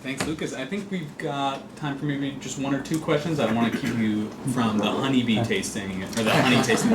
Thanks, Lucas. I think we've got time for maybe just one or two questions. I don't want to keep you from the honeybee tasting, or the honey tasting.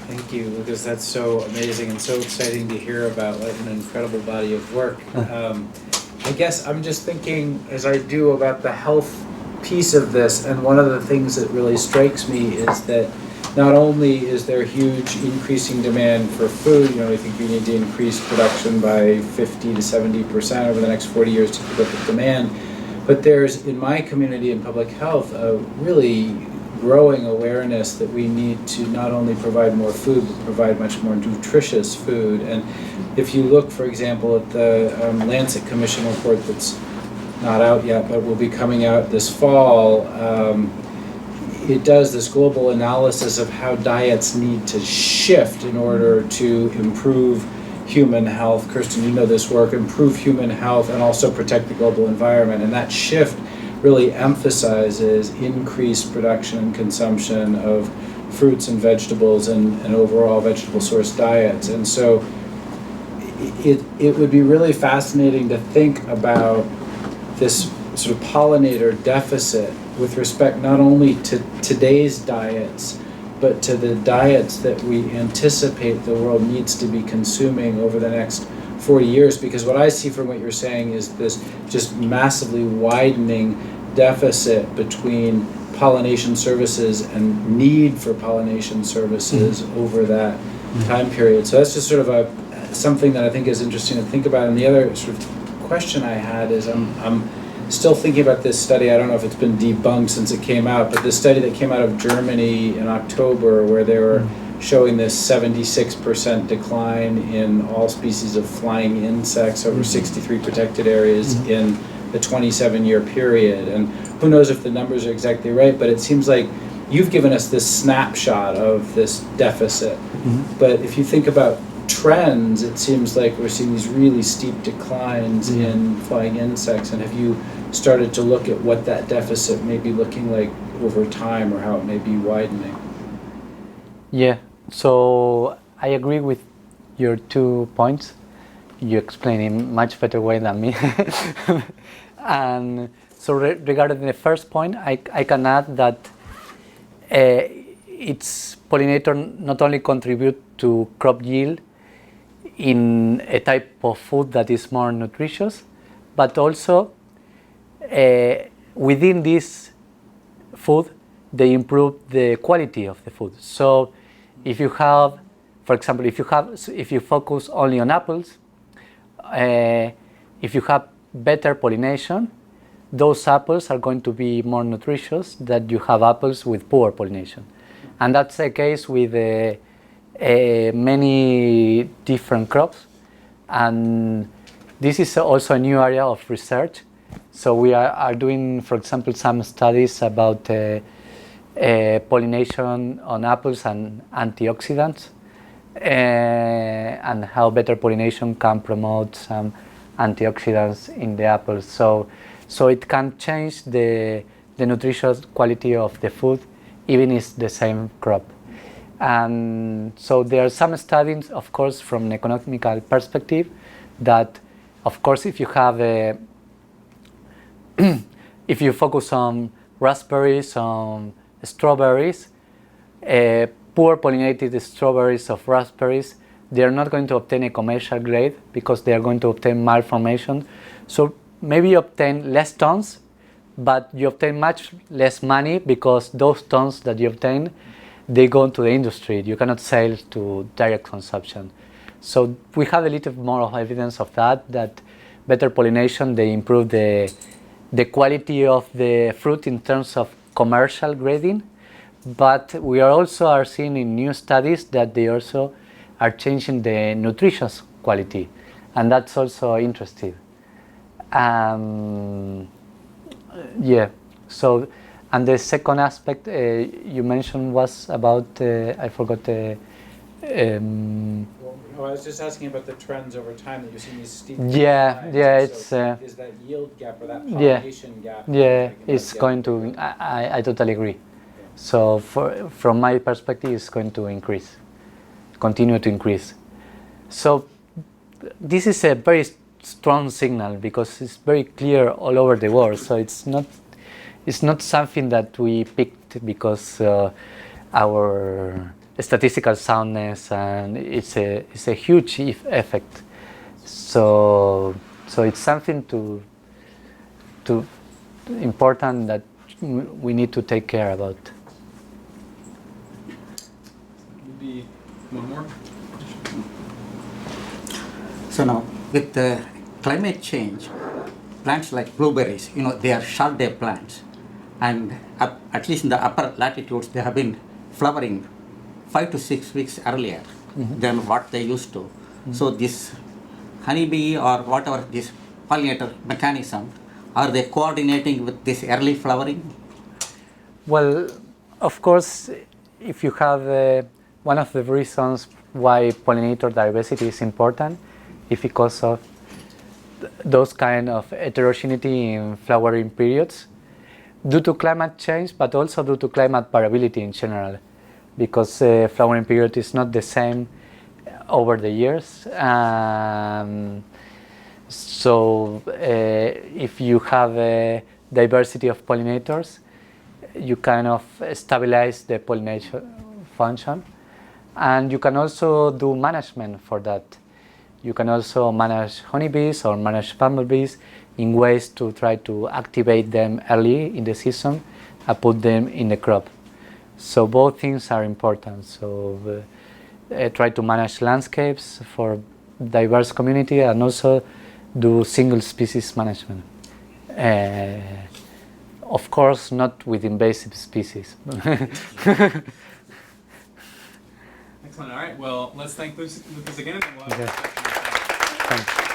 Thank you, Lucas. That's so amazing and so exciting to hear about. What an incredible body of work. I guess I'm just thinking, as I do, about the health piece of this, and one of the things that really strikes me is that not only is there huge increasing demand for food, I think we need to increase production by 50 to 70% over the next 40 years to keep up with demand, but there's, in my community in public health, a really growing awareness that we need to not only provide more food, but provide much more nutritious food. And if you look, for example, at the Lancet Commission report that's not out yet, but will be coming out this fall, it does this global analysis of how diets need to shift in order to improve human health. Kirsten, you know this work, improve human health and also protect the global environment. And that shift really emphasizes increased production and consumption of fruits and vegetables and overall vegetable source diets. And so it would be really fascinating to think about this sort of pollinator deficit with respect not only to today's diets, but to the diets that we anticipate the world needs to be consuming over the next 40 years. Because what I see from what you're saying is this just massively widening deficit between pollination services and need for pollination services over that time period. So that's just sort of something that I think is interesting to think about. And the other sort of question I had is I'm still thinking about this study. I don't know if it's been debunked since it came out, but this study that came out of Germany in October where they were showing this 76% decline in all species of flying insects over 63 protected areas in the 27-year period. And who knows if the numbers are exactly right, but it seems like you've given us this snapshot of this deficit. But if you think about trends, it seems like we're seeing these really steep declines in flying insects. And have you started to look at what that deficit may be looking like over time or how it may be widening? Yeah, so I agree with your 2 points. You explain in much better way than me. And so regarding the first point, I can add that its pollinator not only contribute to crop yield in a type of food that is more nutritious, but also within this food, they improve the quality of the food. So if you have, for example, if you focus only on apples, if you have better pollination, those apples are going to be more nutritious than you have apples with poor pollination. And that's the case with many different crops. And this is also a new area of research. So we are doing, for example, some studies about pollination on apples and antioxidants, and how better pollination can promote some antioxidants in the apples. So it can change the nutritious quality of the food, even if it's the same crop. And so there are some studies, of course, from an economical perspective, that, of course, if you have if you focus on raspberries, on strawberries, poor pollinated strawberries of raspberries, they are not going to obtain a commercial grade because they are going to obtain malformation. So maybe you obtain less tons, but you obtain much less money because those tons that you obtain, they go into the industry. You cannot sell to direct consumption. So we have a little more of evidence of that better pollination, they improve the quality of the fruit in terms of commercial grading. But we are seeing in new studies that they also are changing the nutritious quality, and that's also interesting. Yeah. So, and the second aspect you mentioned was about I forgot. I was just asking about the trends over time that you're seeing these steep declines. It's is that yield gap or that pollination gap? Yeah, it's going to. I totally agree. So from my perspective, it's going to increase, continue to increase. So this is a very strong signal because it's very clear all over the world. So it's not something that we picked because our statistical soundness, and it's a huge effect. So it's something to important that we need to take care about. Maybe one more. So now, with the climate change, plants like blueberries, they are short day plants. And at least in the upper latitudes, they have been flowering 5 to 6 weeks earlier than what they used to. So this honeybee or whatever this pollinator mechanism, are they coordinating with this early flowering? Well, of course, if you have one of the reasons why pollinator diversity is important is because of those kind of heterogeneity in flowering periods due to climate change, but also due to climate variability in general, because flowering period is not the same over the years. So if you have a diversity of pollinators, you kind of stabilize the pollination function, and you can also do management for that. You can also manage honeybees or manage bumblebees in ways to try to activate them early in the season and put them in the crop. So both things are important. So try to manage landscapes for diverse community and also do single species management. Of course, not with invasive species. Excellent. All right. Well, let's thank Lucas again. And we'll have Okay. Thanks.